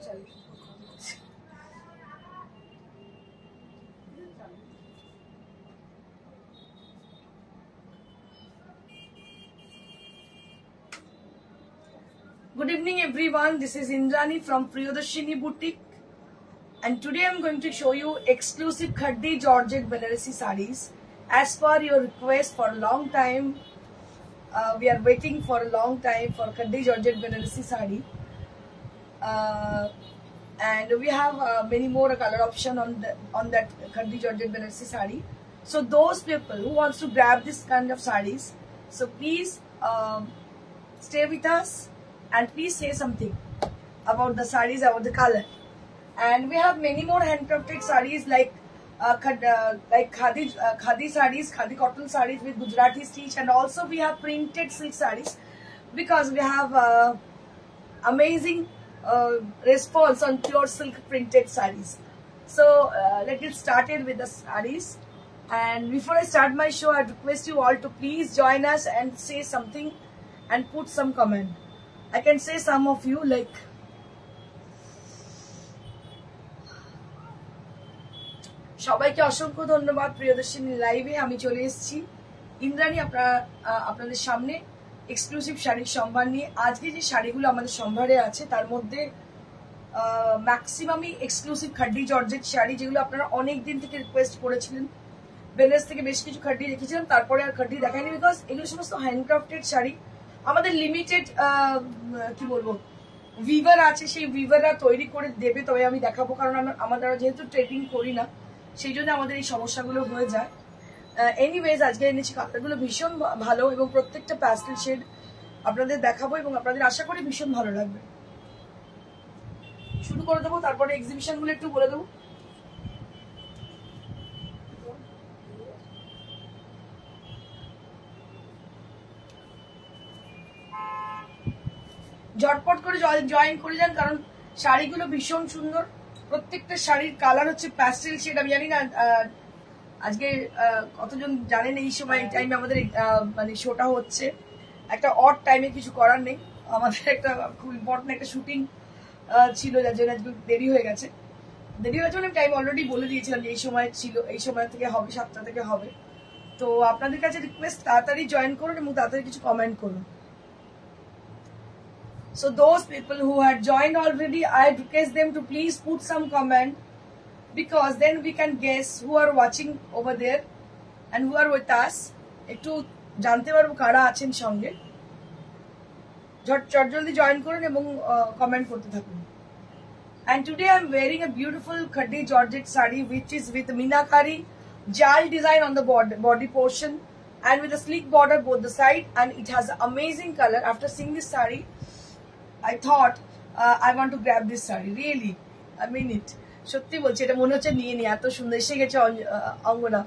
Good evening everyone, this is Indrani from Priyadarshini Boutique, and today I am going to show you exclusive Khaddi Georgette Banarasi sarees. As per your request for a long time, we are waiting for a long time for Khaddi Georgette Banarasi saree, and we have many more color option on that Khaddi Georgette Banarasi saree. So those people who wants to grab this kind of sarees, so please stay with us and please say something about the sarees, about the color. And we have many more handcrafted sarees like khadi sarees, khadi cotton sarees with Gujarati stitch, and also we have printed silk sarees because we have amazing response on pure silk printed sarees. So let's get started with the sarees. And before I start my show, I request you all to please join us and say something and put some comment. I can say some of you like সবাইকে অসংখ্য ধন্যবাদ প্রিয়দর্শিনী লাইভে আমি চলে এসেছি ইন্দ্রাণী আপনাদের সামনে exclusive শাড়ির সম্ভার নিয়ে। আজকে যে শাড়িগুলো আমাদের সম্ভারে আছে তার মধ্যে ম্যাক্সিমামই এক্সক্লুসিভ খাড্ডি জর্জেট শাড়ি, যেগুলো আপনারা অনেক দিন থেকে রিকোয়েস্ট করেছিলেন। বেনারস থেকে বেশ কিছু খাড্ডি রেখেছিলাম, তারপরে আর খাড্ডি দেখায়নি বিকজ এগুলো সমস্ত হ্যান্ডক্রাফটেড শাড়ি। আমাদের লিমিটেড কি বলবো উইভার আছে, সেই উইভাররা তৈরি করে দেবে তবে আমি দেখাবো, কারণ আমরা যেহেতু ট্রেডিং করি না সেই জন্য আমাদের এই সমস্যাগুলো হয়ে যায়। এনিওয়েজ আজকে এনেছি কালারগুলো ভীষণ ভালো এবং প্রত্যেকটা প্যাস্টেল শেড আপনাদের দেখাবো এবং আপনাদের আশা করি ভীষণ ভালো লাগবে। শুরু করে দেবো, তারপরে এক্সিবিশনগুলো একটু বলে দেবো। ঝটপট করে জয়েন করে যান, কারণ শাড়িগুলো ভীষণ সুন্দর। প্রত্যেকটা শাড়ির কালার হচ্ছে প্যাস্টেল শেড। আমি জানি না আজকে কতজন জানেন এই সময় এই টাইমে আমাদের মানে শোটা হচ্ছে একটা অড টাইমে, কিছু করার নেই, আমাদের একটা খুব ইম্পর্টেন্ট একটা শুটিং ছিল, যার জন্য আজকে দেরি হয়ে গেছে। মানে টাইম অলরেডি বলে দিয়েছিলাম যে এই সময় ছিল, এই সময় থেকে হবে, 7টা থেকে হবে। তো আপনাদের কাছে রিকোয়েস্ট তাড়াতাড়ি জয়েন করুন এবং তাড়াতাড়ি কিছু কমেন্ট করুন। So those people who had joined already, I request them to please put some comment, because then we can guess who are watching over there and who are with us. একটু জানতে পারবো কারা আছেন সঙ্গে। জলদি join করুন এবং comment করতে থাকুন। And today I am wearing a beautiful Khaddi Georgette saree which is with Meenakari jal design on the body portion and with a sleek border both the side, and it has amazing color. After seeing this saree, I thought I want to grab this saree. Really, I mean it. সত্যি বলছি, এটা মনে হচ্ছে নিয়ে নি, এত সুন্দর এসে গেছে Angana.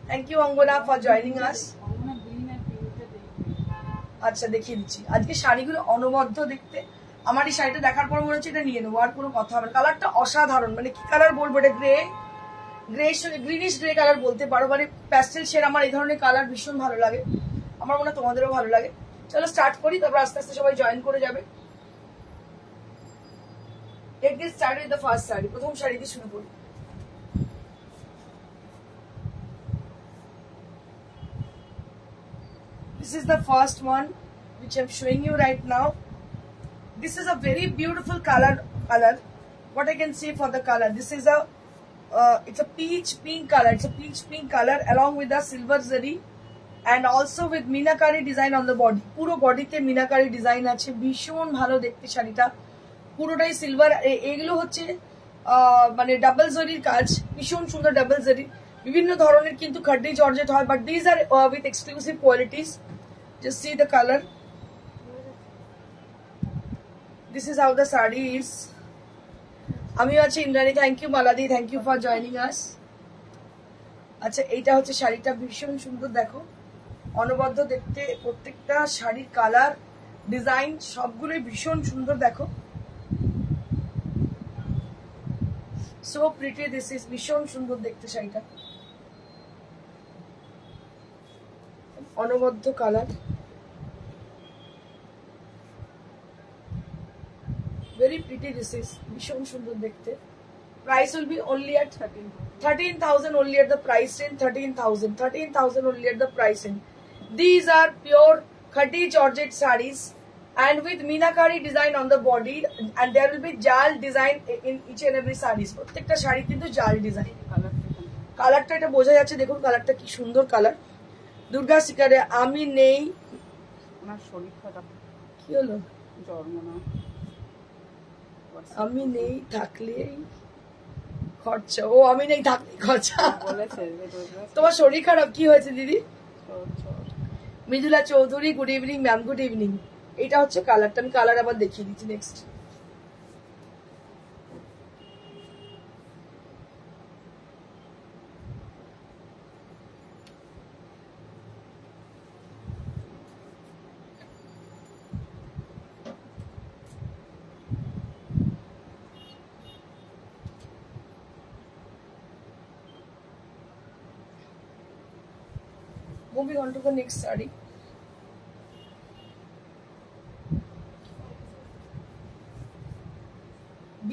Thank you Angana for joining us. আচ্ছা দেখিয়ে দিচ্ছি। আজকে শাড়িগুলো অনবদ্য দেখতে। আমার এই শাড়িটা দেখার পর মনে হচ্ছে এটা নিয়ে নেবো, আর কোনো কথা হবে না। কালারটা অসাধারণ, মানে কি কালার বলবো, এটা গ্রিনিশ গ্রে কালার বলতে পারো, মানে প্যাস্টেল শেড। আমার এই ধরনের কালার ভীষণ ভালো লাগে, আমার মনে হয় তোমাদেরও ভালো লাগে। চলো স্টার্ট করি, তারপর আস্তে আস্তে সবাই জয়েন করে যাবে। Let's get started with the first saree. প্রথম শাড়ি দিয়ে শুরু করি। This is the first one which I'm showing you right now. This is a very beautiful color. What I can say for the color, this is it's a peach pink color. It's a peach pink color along with the silver zari and also with Meenakari design on the body. পুরো বডিতে Meenakari design আছে, ভীষণ ভালো দেখতে শাড়িটা। পুরোটাই silver. এগুলো হচ্ছে মানে ডাবল জরির কাজ, ভীষণ সুন্দর ডাবল জরি। বিভিন্ন ধরনের কিন্তু খাড্ডি জর্জেট হয়, but these are with exclusive qualities. Just see the colour. This is how the sari is. আমিও আছি Indrani. Thank you Maladi, thank you for joining us. আচ্ছা, এইটা হচ্ছে শাড়িটা, ভীষণ সুন্দর দেখো, অনবদ্য দেখতে। প্রত্যেকটা শাড়ির কালার ডিজাইন সবগুলোই ভীষণ সুন্দর দেখো। সো প্রিটি, দিস ইজ ভীষণ সুন্দর দেখতে শাড়িটা, অনবদ্য colour. very pretty this is, ভীষণ সুন্দর দেখতে. Price will be only at 13,000 only at the price range. 13,000 only at the price range. These are pure khati Georgette sarees and with meenakari design on the body, and there will be jal design in each and every sarees. প্রত্যেকটা শাড়ি কিন্তু জাল design. কালারটা এটা বোঝা যাচ্ছে, দেখুন কালারটা কি সুন্দর কালার. দুর্গা শিকারে আমি নেই, আমার শরীর খারাপ. কি হলো? জ্বর মনে হয়. আমি নেই থাকলে খরচা. ও আমি নেই থাকলে খরচা বলেছে. তোমার শরীর খারাপ, কি হয়েছে দিদি? জ্বর. Mridula Chowdhury, good evening ma'am. Good evening. এটা হচ্ছে কালারটা, আমি কালার আবার দেখিয়ে দিচ্ছি. Next moving on to the next saree.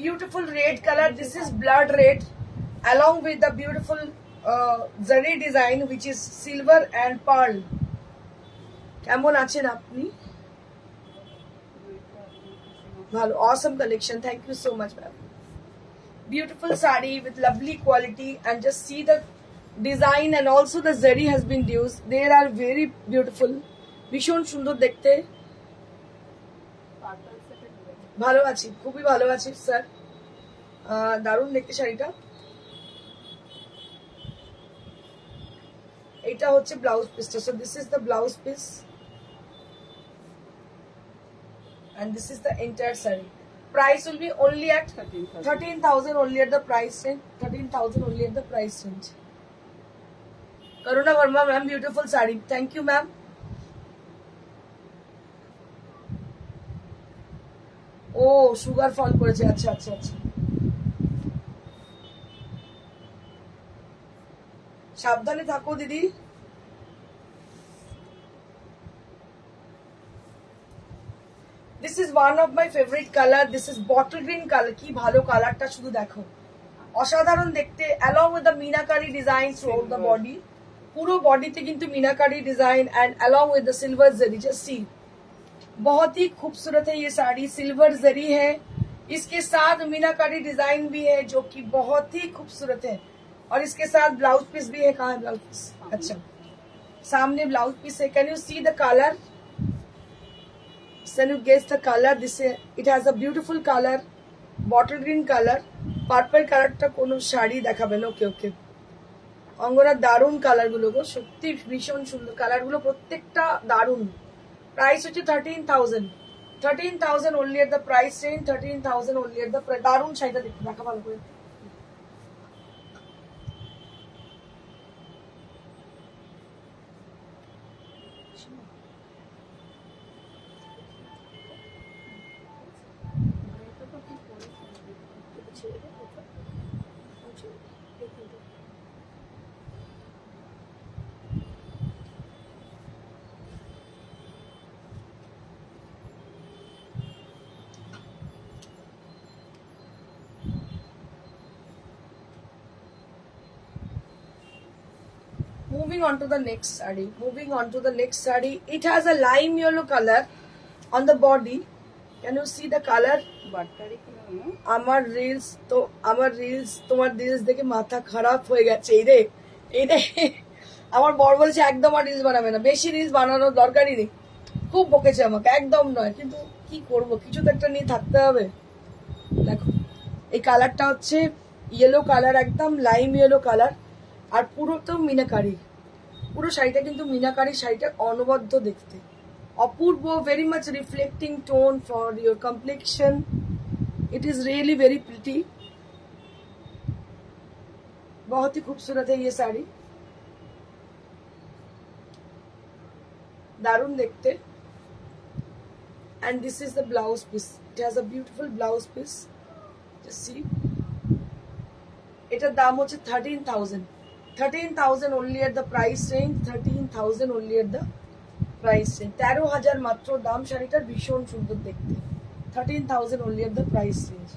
Beautiful red color. This is blood red along with the beautiful zari design which is silver and pearl. কেমন আছেন আপনি? ভালো. Awesome collection. Thank you so much ma'am. Beautiful saree with lovely quality, and just see the design and also the zari has been used. They are very beautiful. ভীষণ সুন্দর দেখতে. ভালো আছি, খুবই ভালো আছি স্যার. দারুণ দেখতে শাড়িটা. এটা হচ্ছে ব্লাউজ পিসটা. So this is the blouse piece and this is the entire saree. Price will be only at 13,000 only at the price range. 13,000 only at the price range. Karuna Verma ma'am, beautiful saree. Thank you ma'am. Oh, sugar fall করেছে. আচ্ছা আচ্ছা আচ্ছা. সাবধানে থাকো দিদি. This is one of my favorite color. This is bottle green color. কি ভালো কালারটা, শুধু দেখো, অসাধারণ দেখতে. along with the meenakari design throughout the body. পুরো বডিতে কিন্তু meenakari design and along with the silver zari. just see, बहुत ही खूबसूरत है ये साड़ी. सिल्वर जरी है, इसके साथ मीनाकारी डिजाइन भी है जो कि बहुत ही खूबसूरत है. और इसके साथ ब्लाउज पीस भी है. कहाँ है ब्लाउज पीस? अच्छा, सामने ब्लाउज पीस है. Can you see the colour? Can you guess the color? This it has a beautiful color, bottle green color. Purple color টা কোন শাড়ি দেখাবেন? ওকে ওকে. অঙ্গনা দারুণ কালার গুলো গো, সত্যি ভীষণ সুন্দর কালার গুলো, প্রত্যেকটা দারুণ. প্রাইস হচ্ছে 13,000. 13,000 only at the price range. 13,000 only at the দারুণ শাড়িটা দেখতে, দেখা ভালো করে. Moving on to the next saree. Moving on to the next saree. It has a lime yellow color on the body. Can you see the color? আমার reels তোমার reels দেখে মাথা খারাপ হয়ে গেছে. এই রে আমার বর বলছে একদম আর রিলস বানাবে না, বেশি রিলস বানানোর দরকারই নেই. খুব বকেছে আমাকে, একদম নয়, কিন্তু কি করব, কিছু তো একটা নিয়ে থাকতে হবে. দেখো এই কালারটা হচ্ছে ইয়েলো কালার, একদম লাইম ইয়েলো কালার. আর পুরো তো মিনাকারি, পুরো শাড়িটা কিন্তু মিনাকারি. শাড়িটা অনবদ্য দেখতে, অপূর্ব, very much reflecting tone for your complexion. It is really very pretty. बहुत ही खूबसूरत है ये साड़ी, दारुण देखते. And this is the blouse piece. It has a beautiful blouse piece. Just see, এটার দাম হচ্ছে 13,000. 13,000 only at the price range. 13,000 only at the price range. 13,000 মাত্র দাম শাড়িটার. ভীষণ সুন্দর দেখতে. 13,000 only at the price range.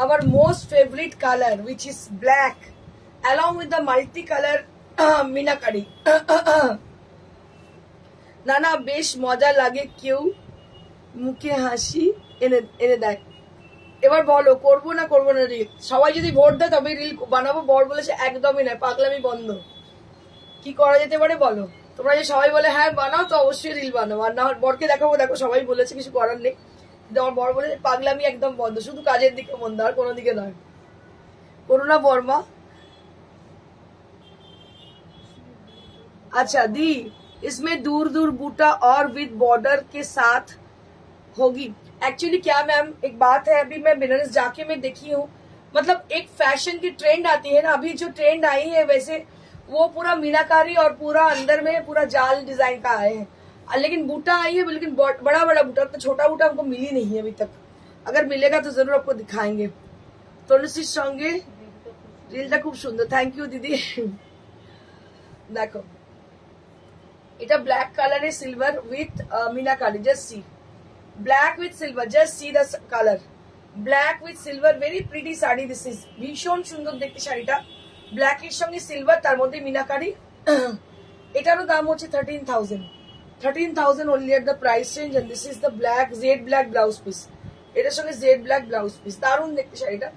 Our most favorite color, which is black, along with the multicolor minakari. নানা বেশ মজা লাগে, কেউ মুখে হাসি এনে এনে দেয়। এবার বলো করবো না করবো না রিল? সবাই যদি ভোট দেয় তবে রিল বানাবো। বর বলেছে একদমই নয়, পাগলামি বন্ধ। কি করা যেতে পারে বলো? তোমরা যে সবাই বলে হ্যাঁ বানাও, তো অবশ্যই রিল বানাও। আর না হয় বরকে দেখাবো, দেখো সবাই বলেছে, কিছু করার নেই। কিন্তু আমার বর বলেছে পাগলামি একদম বন্ধ, শুধু কাজের দিকে মন দাও, আর কোনো দিকে নয়। করুণা বর্মা, अच्छा दी, इसमें दूर दूर बूटा और विद बॉर्डर के साथ होगी। एक्चुअली क्या मैम, एक बात है, अभी मैं बनारस जाके मैं देखी हूँ, मतलब एक फैशन की ट्रेंड आती है ना, अभी जो ट्रेंड आई है वैसे वो पूरा मीनाकारी और पूरा अंदर में पूरा जाल डिजाइन का आए हैं। लेकिन बूटा आई है, लेकिन बड़ा बड़ा बूटा, तो छोटा बूटा हमको मिली नहीं है अभी तक। अगर मिलेगा तो जरूर आपको दिखाएंगे। तुलसी संगे रीलটা খুব সুন্দর, থ্যাংক ইউ দিদি। দেখো এটা ব্ল্যাক কালারে silver with meenakari, just see, black with silver, just see the colour, black with silver, very pretty sari. This is ভীষণ সুন্দর দেখতে শাড়িটা, ব্ল্যাক এর সঙ্গে সিলভার, তার মধ্যে মিনাকারি। এটারও দাম হচ্ছে 13,000 only at the price range, and this is the black jet black blouse piece. এটার সঙ্গে জেড ব্ল্যাক ব্লাউজ পিস, দারুণ দেখতে শাড়িটা।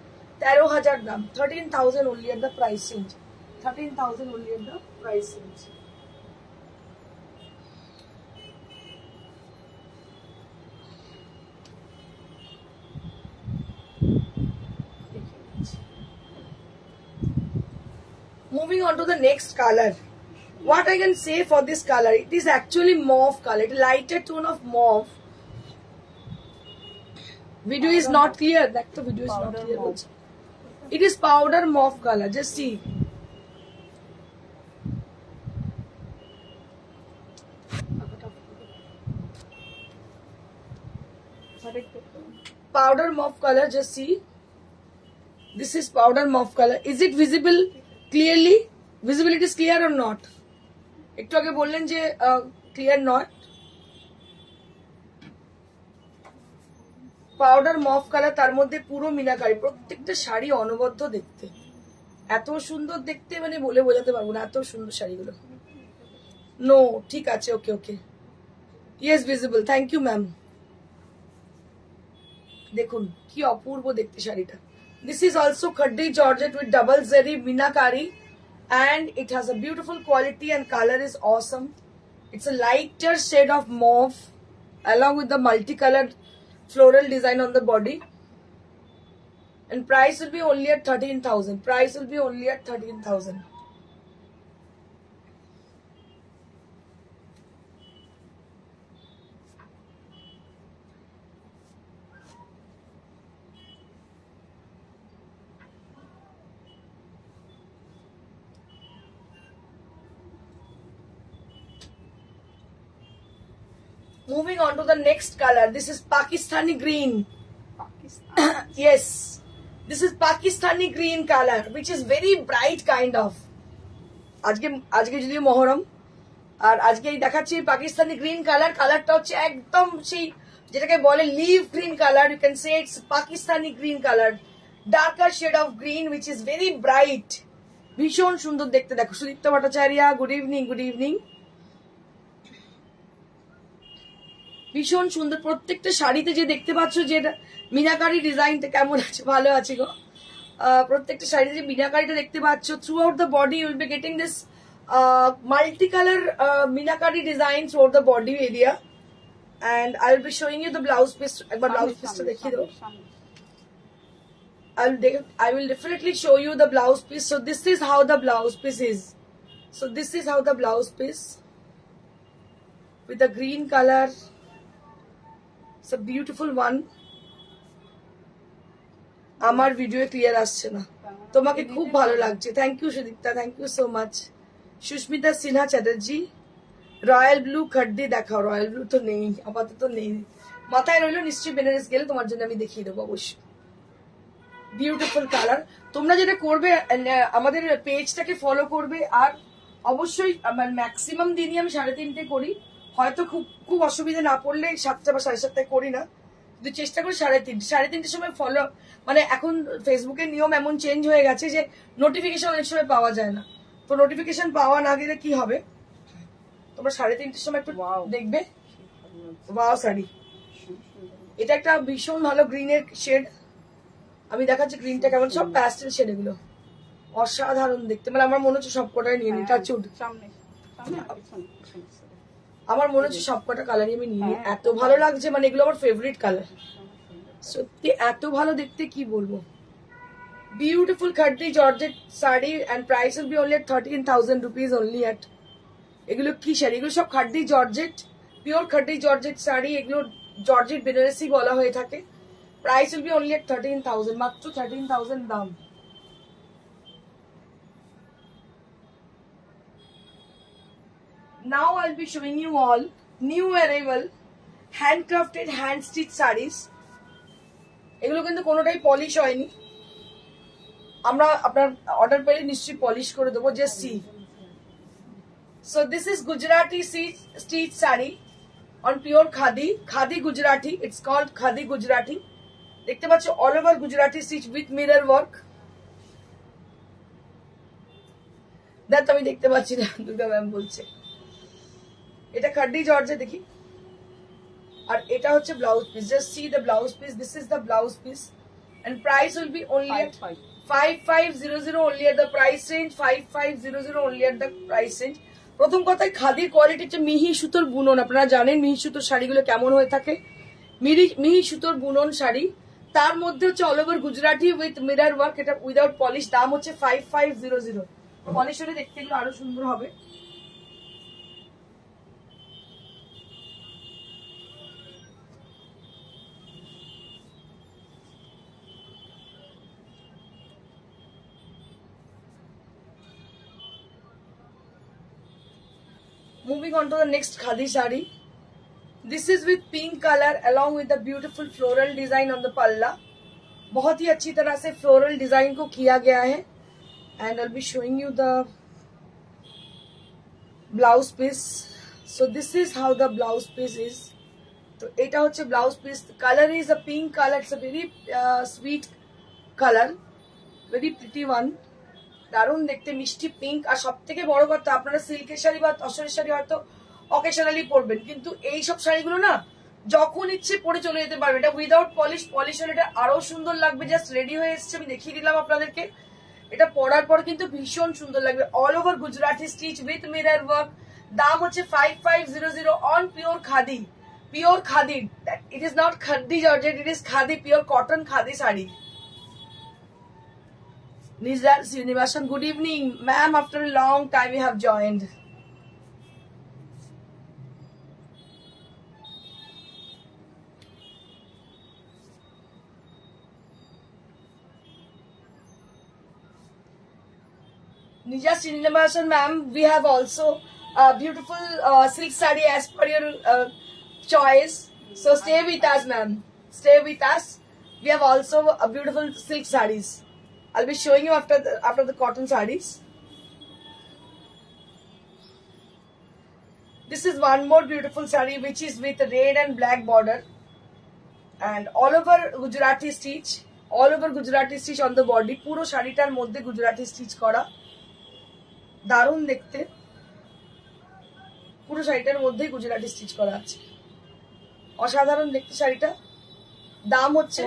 13,000 দাম, 13,000 only at the price range, 13,000 only at the price range. Moving on to the next color. What I can say for this color, it is actually mauve color, it is lighter tone of mauve. Video is not clear, that the video is not clear also. It is powder mauve color, just see. Powder mauve color, just see. This is powder mauve color. Is it visible clearly? Visibility is clear or not? একটু আগে বললেন যে clear নয়। Powder মফ colour, তার মধ্যে পুরো মিনাকারি, প্রত্যেকটা শাড়ি অনবদ্য দেখতে, এত সুন্দর দেখতে, মানে বলে বোঝাতে পারবো না, এত সুন্দর শাড়িগুলো। নো ঠিক আছে, okay okay, yes visible, thank you ma'am. দেখুন কি অপূর্ব দেখতে শাড়িটা। This is also khaddi georgette with double zari minakari, and it has a beautiful quality and color is awesome. It's a lighter shade of mauve along with the multicolored floral design on the body, and price will be only at 13,000. Price will be only at 13,000. Moving on to the next color, this is Pakistani green. Pakistan. Yes, this is Pakistani green color, which is very bright kind of. আজকে আজকে যদিও মহরম, আর আজকে দেখাচ্ছি Pakistani green colour. কালারটা হচ্ছে একদম সেই যেটাকে বলে leaf green colour, you can say it's Pakistani green colour, darker shade of green which is very bright, ভীষণ সুন্দর দেখতে। দেখো Sudipta Bhattacharya, good evening, good evening. ভীষণ সুন্দর প্রত্যেকটা শাড়িতে যে দেখতে পাচ্ছ যে মিনাকারি ডিজাইনটা কেমন আছে, ভালো আছে গো। প্রত্যেকটা শাড়িতে যে মিনাকারিটা দেখতে পাচ্ছ, throughout the body you will be getting this multi colour meenakari design throughout the body area, and I will be showing you the blouse piece. একবার ব্লাউজ পিসটা দেখিয়ে দাও। I will definitely show you the blouse piece. So this is how the blouse piece is. So this is how the blouse piece with the green color. It's a beautiful one. আমার video clear আসছে না, তোমাকে খুব ভালো লাগছে, thank you Sudipta, thank you so much. Susmita Sinha Chatterjee, royal blue khaddi দেখাও। Royal blue তো নেই, আপাতত নেই, মাথায় রইলো, নিশ্চয়ই বেনারস গেলে তোমার জন্য আমি দেখিয়ে দেবো অবশ্যই। Beautiful colour. তোমরা যেটা করবে আমাদের পেজটাকে ফলো করবে, আর অবশ্যই ম্যাক্সিমাম দিনই আমি 3:30 করি, হয়তো খুব খুব অসুবিধা না পড়লে 7টা বা 7:30 করি না, কিন্তু চেষ্টা করি 3:30 সময় ফলো। মানে এখন ফেসবুকের নিয়ম এমন চেঞ্জ হয়ে গেছে যে নোটিফিকেশন অনেক সময় পাওয়া যায় না, তো নোটিফিকেশন পাওয়া না গেলে কি হবে, তোমরা 3:30 সময় একটু দেখবে। ওয়াও শাড়ি, এটা একটা ভীষণ ভালো গ্রিনের শেড, আমি দেখাচ্ছি গ্রিনটা কেমন, সব প্যাস্টেল শেড এগুলো, অসাধারণ দেখতে। মানে আমার মনে হচ্ছে সবকটাই নিয়ে নিই, টাচুড আমার মনে হচ্ছে সবকটা কালারই আমি নিয়ে নিই, এত ভালো লাগছে। মানে এগুলো আমার ফেভারিট কালার, সত্যি এত ভালো দেখতে কি বলবো। Beautiful khaddi georgette sari and price will be only at 13,000 rupees only at. এগুলো কি শাড়ি, এগুলো সব khaddi georgette, pure khaddi georgette sari, এগুলো জর্জেট বেনারসি বলা হয়ে থাকে। Price will be only at 13,000, মাত্র 13,000 দাম। Now I'll be showing you all new arrival handcrafted hand stitched sarees. এগুলো কিন্তু কোনোটাই পলিশ হয়নি, আমরা আপনার অর্ডার পেলে নিশ্চয়ই পলিশ করে দেবো। যে C, so this is Gujarati stitched saree on pure khadi, khadi Gujarati, it's called khadi Gujarati। দেখতে পাচ্ছ all over Gujarati stitch with mirror work. দেখ আমি দেখতে পাচ্ছি না, দুর্গা ম্যাম বলছে এটা খাড্ডি জর্জে, দেখি। আর এটা হচ্ছে blouse piece, just see the blouse piece, this is the blouse piece and price will be only at 5500 only at the price range, 5500 only at the price range। প্রথম কথায় খাদির কোয়ালিটি হচ্ছে মিহি সুতোর বুনন, আপনারা জানেন মিহি সুতোর শাড়িগুলো কেমন হয়ে থাকে, মিহি সুতোর বুনন শাড়ি, তার মধ্যে হচ্ছে all over Gujarati with mirror work, এটা উইদাউট পলিশ, দাম হচ্ছে 5500। পলিশ হলে দেখতে এগুলো আরো সুন্দর হবে। Moving on to the next khadi sari. This is with pink color along with the beautiful floral design on the palla। बहुत ही अच्छी तरह से floral design को किया गया है। And I'll be showing you the blouse piece। So this is how the blouse piece is। तो এটা হচ্ছে blouse piece। The color is a pink color। It's a very sweet color, very pretty one। দারুণ দেখতে, মিষ্টি pink. আর সব থেকে বড় কথা, আপনারা সিল্কের শাড়ি বা তসরের শাড়ি হয়তো অকেশনালি পরবেন, কিন্তু এই সব শাড়িগুলো না যখন ইচ্ছে পরে চলে যেতে পারবে। এটা উইদাউট পলিশ, পলিশ হলে এটা আরো সুন্দর লাগবে। জাস্ট রেডি হয়ে এসছে, আমি দেখিয়ে দিলাম আপনাদেরকে। এটা পরার পর কিন্তু ভীষণ সুন্দর লাগবে। All over Gujarati stitch with mirror work, দাম হচ্ছে 5500 on pure khadi. Pure khadi, it is not khadi georgette, it is khadi, pure cotton khadi sari. Nizar Srinivasan, good evening, ma'am. After a long time, you have joined. Nizar Srinivasan, ma'am, we have also a beautiful silk saree as per your choice. So stay with us, ma'am. Stay with us. We have also a beautiful silk sarees. I'll be showing you after the cotton sarees. This is one more beautiful saree which is with red and black border and all over Gujarati stitch, all over Gujarati stitch on the body। পুরো শাড়িটার মধ্যে Gujarati stitch করা, দারুণ দেখতে। পুরো শাড়িটার মধ্যেই Gujarati stitch করা আছে, অসাধারণ দেখতে শাড়িটা। দাম হচ্ছে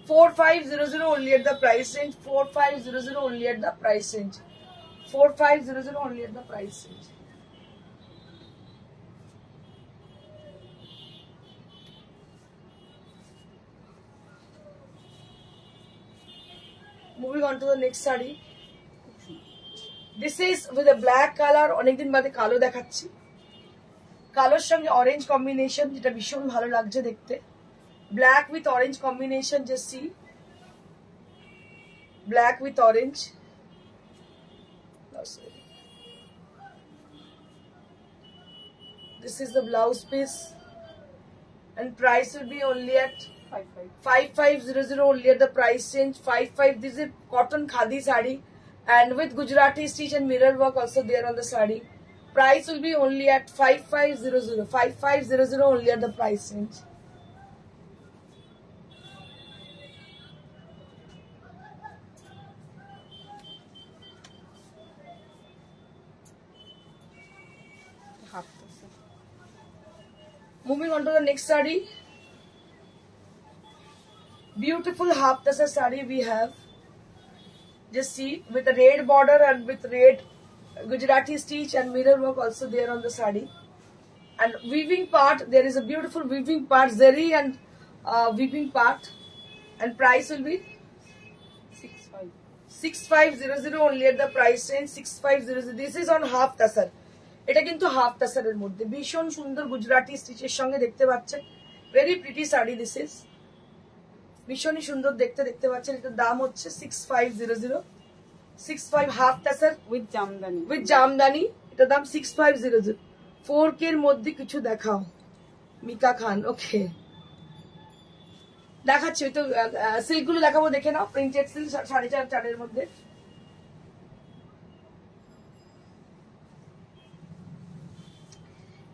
4500 only at the price range, 4500 only at the price range, 4500 only at the price range। Moving on to the next saree। This is with a black color, অনেকদিন বাদে কালো দেখাচ্ছি। কালোর সঙ্গে অরেঞ্জ কম্বিনেশন, যেটা ভীষণ ভালো লাগছে দেখতে। Black with orange combination, just see, black with orange। This is the blouse piece and price will be only at 5500 only at the price range. 55. This is cotton khadi sari, and with Gujarati stitch and mirror work also there on the sari. Price will be only at 5500. 5500 only at the price range. Moving on to the next sari. Beautiful half tassa sari we have. Just see, with a red border and with red Gujarati stitch and mirror work also there on the sari. And weaving part, there is a beautiful weaving part, zari and weaving part. And price will be 6500 only at the price range. 6500. This is on half tassar. এটা কিন্তু half টাসারের মধ্যে ভীষণ সুন্দর গুজরাটি স্টিচের সঙ্গে দেখতে পাচ্ছেন। Very pretty sari this is, ভীষণই সুন্দর দেখতে পাচ্ছেন। এটার দাম হচ্ছে 6500। 65 হাফ টাসার উইথ জামদানি। এটার দাম 6500। 4K এর মধ্যে কিছু দেখাও মিকা খান। ওকে, দেখাচ্ছি। ওই তো সিল্ক গুলো দেখাবো, দেখে নাও। প্রিন্টেড সিল্ক 4.5 মধ্যে।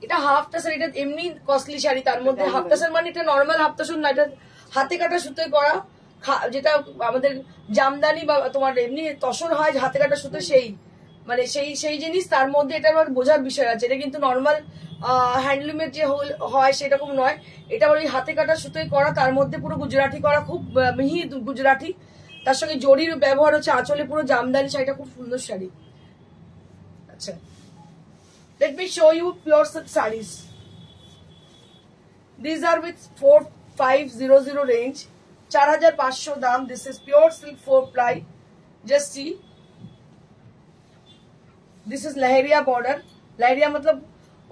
এটা হাফ টাসার, এটা এমনি কস্টলি শাড়ি। তার মধ্যে হাফ টাসার মানে এটা নর্মাল হাফ টাসার না, এটা হাতে কাটা সুতোয় করা, যেটা আমাদের জামদানি বা তোমার এমনি তসর হয় হাতে কাটা সুতো, সেই মানে সেই জিনিস। তার মধ্যে এটা আমার বোঝার বিষয় আছে, এটা কিন্তু নর্মাল হ্যান্ডলুমের যে হয় সেরকম নয়। এটা ওই হাতে কাটা সুতোয় করা, তার মধ্যে পুরো গুজরাটি করা, খুব মিহি গুজরাটি। তার সঙ্গে জরির ব্যবহার হচ্ছে, আঁচলে পুরো জামদানি। শাড়িটা খুব সুন্দর শাড়ি। আচ্ছা, let me show you pure silk sarees. These are with 4500 range, 4500 dam. This is pure silk 4-ply. Just see, this is lehariya border. लहरिया मतलब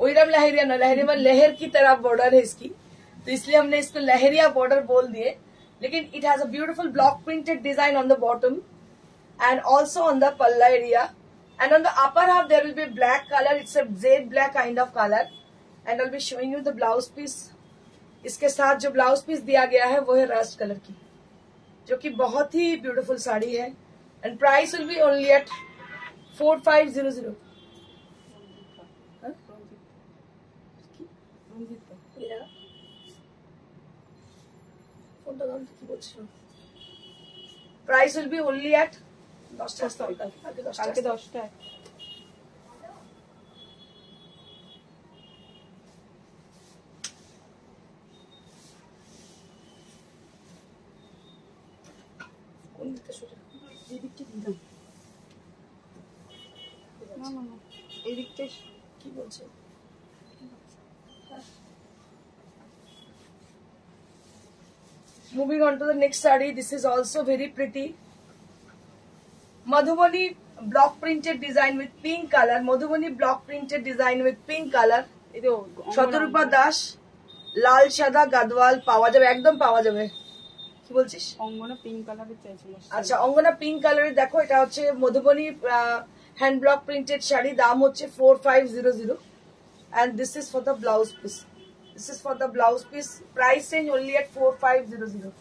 ओइरम लहरिया ना, लहरिया में लहर की तरह border है इसकी, तो इसलिए हमने इसको लहरिया border बोल दिए। लेकिन it has a beautiful block printed design on the bottom and also on the palla area. And on the upper half there will be black color. It's a jade black kind of color. And I'll be showing you the blouse piece. इसके साथ जो blouse piece दिया गया है वो है rust colour की, जो कि बहुत ही ब्यूटीफुल साड़ी है। And price will be only at 4500। Price will be only at 10টা। কি বলছে? Moving on to the next saree. This is also very pretty. Madhubani block printed design with pink color. Madhubani block printed design with pink color. শতরূপা দাস, লাল সাদা গাদওয়াল পাওয়া যাবে, একদম পাওয়া যাবে। কি বলছিস? অঙ্গনা পিঙ্ক কালারের চাইছিল। আচ্ছা, অঙ্গনা পিঙ্ক কালারের। দেখো, এটা হচ্ছে Madhubani hand block printed sari. দাম হচ্ছে 4500। and this is for the blouse piece. This is for the blouse piece. Price range only at 4500.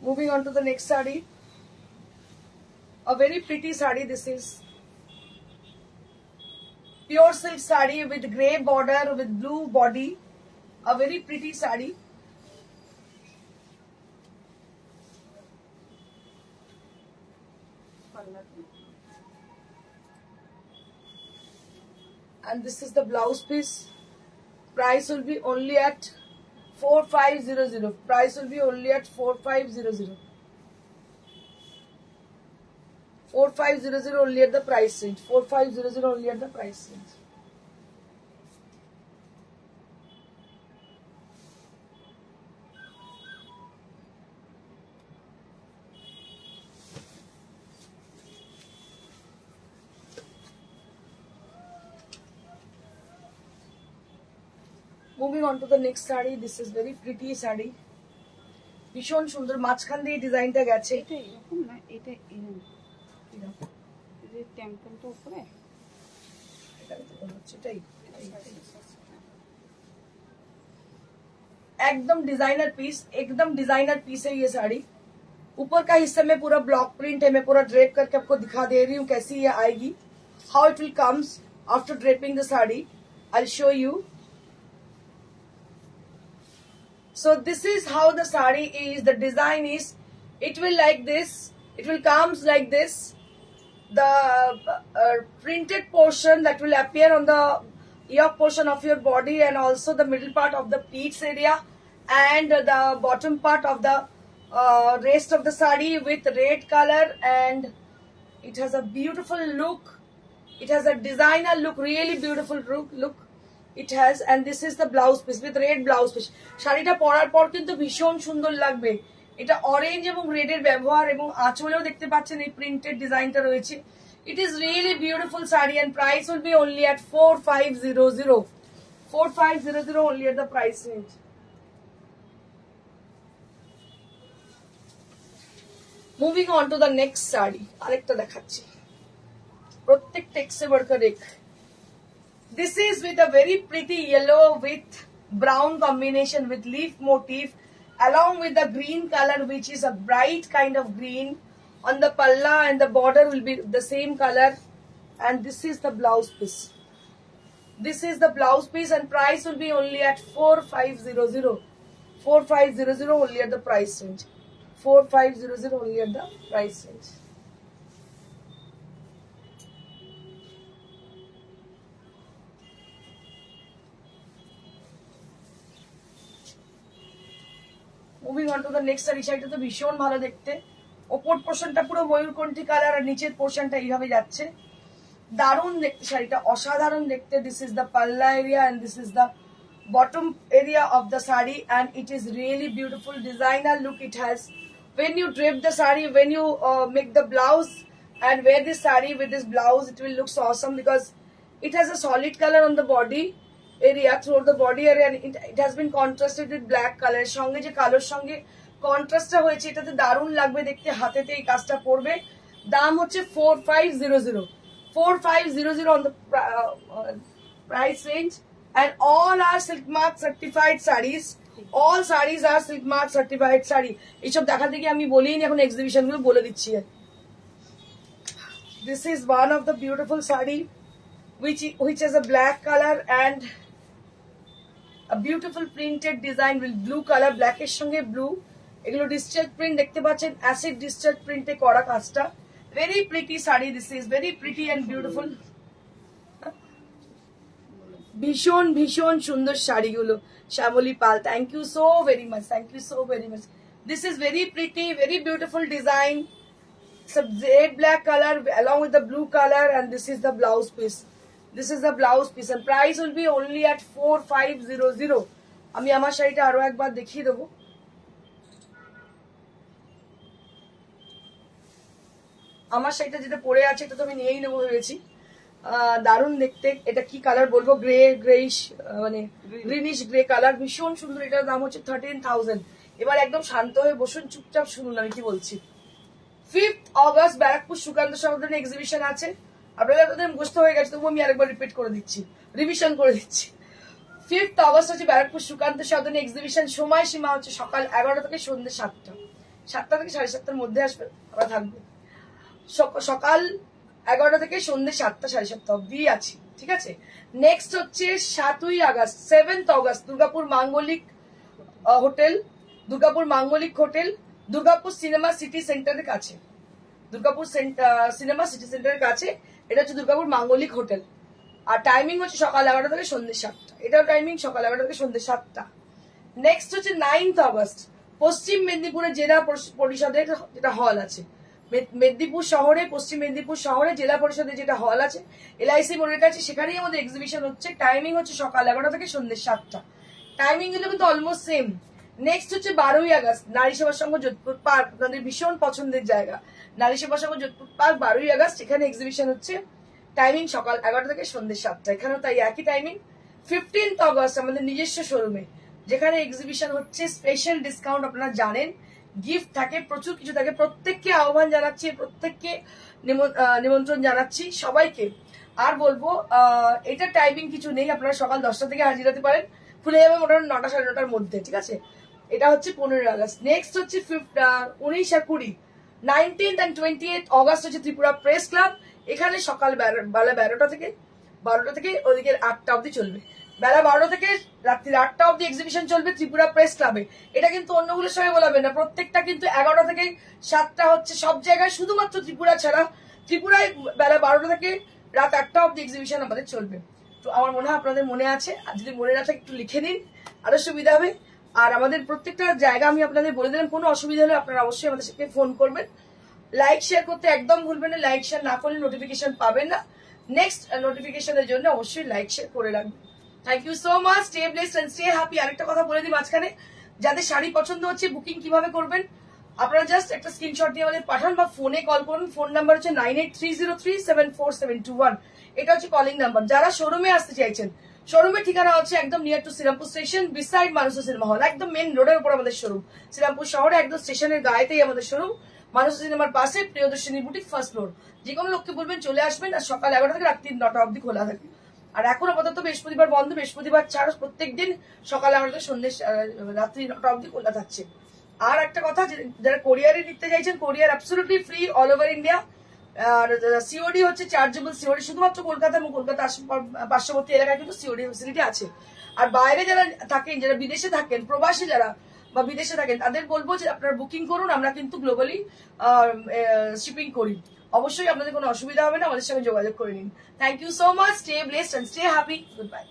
Moving on to the next saree. A very pretty saree this is. Pure silk saree with grey border with blue body. A very pretty saree. And this is the blouse piece. Price will be only at 4500. Price will be only at 4500. 4500 only at the price range. 4500 only at the price range. Moving on to the next saree. This is very pretty saree. ভীষণ সুন্দর, মাঝখান দিয়ে ডিজাইনটা গেছে। এটা এরকম না, এটা এরকম। টেম্পলটা উপরে एकदम डिजाइनर पीस, एकदम डिजाइनर पीस है ये साड़ी। ऊपर का हिस्से में पूरा ब्लॉक प्रिंट है, मैं पूरा ड्रेप करके आपको दिखा दे रही हूँ कैसी ये आएगी, how it will comes after draping the sari. I will show you. So this is how the sari is. The design is, it will like this. It will comes like this. The printed portion that will appear on the yoke portion of your body, and also the middle part of the pleats area, and the bottom part of the rest of the sari with red color, and it has a beautiful look. It has a designer look, really beautiful look. It has, and this is the blouse piece with red blouse piece. শাড়িটা পরার পর কিন্তু ভীষণ সুন্দর লাগবে। এটা orange এবং red এর ব্যবহার, এবং আঁচলেও দেখতে পাচ্ছেন এই প্রিন্টেড ডিজাইনটা রয়েছে। It is really beautiful saree, and price will be only at 4500. 4500 only at the price range. Moving on to the next saree, আরেকটা দেখাচ্ছি। প্রত্যেক টেক্সে বড়কর এক। This is with a very pretty yellow with brown combination with leaf motif, along with the green color, which is a bright kind of green. On the palla and the border will be the same color, and this is the blouse piece. This is the blouse piece, and price will be only at 4500. 4500 only at the price range. 4500 only at the price range. Moving on to the next sari. শাড়িটা তো ভীষণ ভালো দেখতে। ওপর পোর্শনটা পুরো ময়ূরকণ্ঠী colour, আর নিচের পোর্শনটা এইভাবে যাচ্ছে। দারুণ দেখতে শাড়িটা, অসাধারণ দেখতে। This is the palla area, and this is the bottom area of the saree, and it is really beautiful designer look it has. When you drape the saree, when you make the blouse and wear this saree with this blouse, it will look so awesome, because it has a solid color on the body area, throughout the body area, and it has been contrasted with black color. সঙ্গে যে কালোর সঙ্গে কন্ট্রাস্টটা হয়েছে, এটাতে দারুণ লাগবে দেখতে। হাতেতে এই কাজটা পড়বে। দাম হচ্ছে 4500। 4500 on the price range, and all are silk mark certified sarees. All sarees are silk mark certified saree. এইসব দেখাতে গিয়ে আমি বলিনি, এখন এক্সিবিশন গুলো বলে দিচ্ছি। This is one of the beautiful saree which has a black color and a beautiful printed design with blue color, black এর সঙ্গে blue। এগুলো ডিসচার্জ প্রিন্ট দেখতে পাচ্ছেন, অ্যাসিড ডিসচার্জ প্রিন্টে করা কাজটা। Very pretty sari, this is very pretty and beautiful. ভীষণ ভীষণ সুন্দর শাড়িগুলো। Shyamali Pal, thank you so very much, thank you so very much. This is very pretty, very beautiful design. Some red black color along with the blue color, and this is the blouse piece. This is the blouse piece, and price will be only at 4500. আমি আমার শাড়িটা আরো একবার দেখিয়ে দেবো। আমার শাড়িটা যেটা পরে আছে এটা তো আমি নিয়েই নেবো ভেবেছি। দারুণ দেখতে। এটা কি কালার বলবো, গ্রেইশ মানে গ্রিনিশ গ্রে কালার, ভীষণ সুন্দর। এটার দাম হচ্ছে 13000। এবার একদম শান্ত হয়ে বসুন, চুপচাপ শুনুন আমি কি বলছি। 5th অগস্ট ব্যারাকপুর সুকান্ত সমাধান এক্সিবিশন আছে। আপনারা তাদের মুখস্থ হয়ে গেছে, তবু আমি আরেকবার রিপিট করে দিচ্ছি, রিভিশন করে দিচ্ছি। 5th অগস্ট হচ্ছে ব্যারাকপুর সুকান্ত সমাধান এক্সিবিশন। সময়সীমা হচ্ছে সকাল 11টা থেকে সন্ধ্যে 7টা। 7টা থেকে 7:30টার মধ্যে আসবে, আমরা থাকবো। সকাল 11টা থেকে সন্ধ্যে 7টা 7:30 অব্দি আছি, ঠিক আছে। নেক্সট হচ্ছে 7ই আগস্ট, 7th অগস্ট, দুর্গাপুর মাঙ্গলিক হোটেল, দুর্গাপুর মাঙ্গলিক হোটেল, দুর্গাপুর সিনেমা সিটি সেন্টারের কাছে। দুর্গাপুর সিনেমা সিটি সেন্টারের কাছে, এটা হচ্ছে দুর্গাপুর মাঙ্গলিক হোটেল। আর টাইমিং হচ্ছে সকাল 11টা থেকে সন্ধ্যে 7টা। এটাও টাইমিং সকাল 11টা থেকে সন্ধ্যে 7টা। নেক্সট হচ্ছে 9th অগস্ট, পশ্চিম মেদিনীপুরে জেলা পরিষদের যেটা হল আছে, মেদিনীপুর শহরে, পশ্চিম মেদিনীপুর শহরে জেলা পরিষদের যেটা হল আছে LIC মোড়ের কাছে, সেখানেই আমাদের এক্সিবিশন হচ্ছে। টাইমিং হচ্ছে সকাল 11টা থেকে সন্ধ্যে 7টা। টাইমিং গুলো কিন্তু অলমোস্ট সেম। নেক্সট হচ্ছে 12ই আগস্ট, নারী সেবা সংঘ যোধপুর পার্ক, আপনাদের ভীষণ পছন্দের জায়গা। নারী সেবা সংঘ যোধপুর পার্ক, 12ই আগস্ট, এখানে এক্সিবিশন হচ্ছে। টাইমিং সকাল 11টা থেকে সন্ধ্যে 7টা। এখানেও তাই একই টাইমিং। 15th অগস্ট আমাদের নিজস্ব শোরুমে, যেখানে এক্সিবিশন হচ্ছে। স্পেশাল ডিসকাউন্ট আপনারা জানেন, গিফট থাকে, প্রচুর কিছু থাকে। প্রত্যেককে আহ্বান জানাচ্ছি, প্রত্যেককে নিমন্ত্রণ জানাচ্ছি সবাইকে। আর বলবো এটা টাইমিং কিছু নেই, আপনারা সকাল 10টা থেকে হাজির হতে পারেন, খুলে যাবে মোটামুটি 9টা সাড়ে 9টার মধ্যে, ঠিক আছে। এটা হচ্ছে 15 আগস্ট। নেক্সট হচ্ছে 19 আর 20, 19th and 20th অগস্ট হচ্ছে ত্রিপুরা প্রেস ক্লাব। এখানে সকাল বেলা 12টা থেকে ওদিকে 8টা অব্দি চলবে। বেলা 12টা থেকে রাত্রি 8টা অব্দি এক্সিবিশন চলবে ত্রিপুরা প্রেস ক্লাবে। এটা কিন্তু অন্যগুলোর সঙ্গে বলাবেন না, প্রত্যেকটা কিন্তু 11টা থেকে 7টা হচ্ছে সব জায়গায়, শুধুমাত্র ত্রিপুরা ছাড়া ত্রিপুরায় বেলা 12টা থেকে রাত 8টা অব্দি এক্সিবিশন আমাদের চলবে। তো আমার মনে হয় আপনাদের মনে আছে, আর যদি মনে না থাকে একটু লিখে নিন, আরো সুবিধা হবে। আর আমাদের প্রত্যেকটা জায়গা আমি আপনাদের বলে দিলাম, কোনো অসুবিধা হলে আপনারা অবশ্যই আমাদের সাথে ফোন করবেন। লাইক শেয়ার করতে একদম ভুলবেন না, লাইক শেয়ার না করলে নোটিফিকেশন পাবেন না। নেক্সট নোটিফিকেশনের জন্য অবশ্যই লাইক শেয়ার করে রাখবেন। Thank you so much, stay blessed and stay happy. আরেকটা কথা বলে দিই মাঝখানে, যাদের শাড়ি পছন্দ হচ্ছে বুকিং কিভাবে করবেন, আপনারা জাস্ট একটা স্ক্রিনশট দিয়ে আমাদের পাঠান বা ফোনে কল করুন। ফোন নাম্বার হচ্ছে 9830374721। এটা হচ্ছে কলিং নাম্বার। যারা শোরুমে আসতে চাইছেন, শোরুমের ঠিকানা হচ্ছে একদম near to Serampore station, beside Mansa cinema hall, একদম মেন রোডের উপর আমাদের শোরুম। শ্রীরামপুর শহরে একদম স্টেশনের গায়েতেই আমাদের শোরুম, মানসা সিনেমার পাশে প্রিয়দর্শিনী বুটিক, ফার্স্ট ফ্লোর। যে কোনো লোককে বলবেন চলে আসবেন, আর সকাল 11টা থেকে রাত্রি 9টা অব্দি খোলা থাকে। আর এখন আপাতত বৃহস্পতিবার বন্ধ, বৃহস্পতিবার ছাড়া প্রত্যেকদিন সকালে আমাদের সন্ধ্যে রাত্রি 9টা অব্দি খোলা থাকছে। আর একটা কথা, যারা কোরিয়ারে নিতে চাইছেন, courier absolutely free all over India. আর সিওডি হচ্ছে চার্জেবল সিওডি, শুধুমাত্র কলকাতা এবং কলকাতা পার্শ্ববর্তী এলাকায় কিন্তু সিওডি ফেসিলিটি আছে। আর বাইরে যারা থাকেন, যারা বিদেশে থাকেন, প্রবাসী যারা বা বিদেশে থাকেন, তাদের বলবো যে আপনারা বুকিং করুন, আমরা কিন্তু গ্লোবালি শিপিং করি। অবশ্যই আপনাদের কোনো অসুবিধা হবে না, আমাদের সঙ্গে যোগাযোগ করে নিন। Thank you so much, stay blessed and stay happy, good by.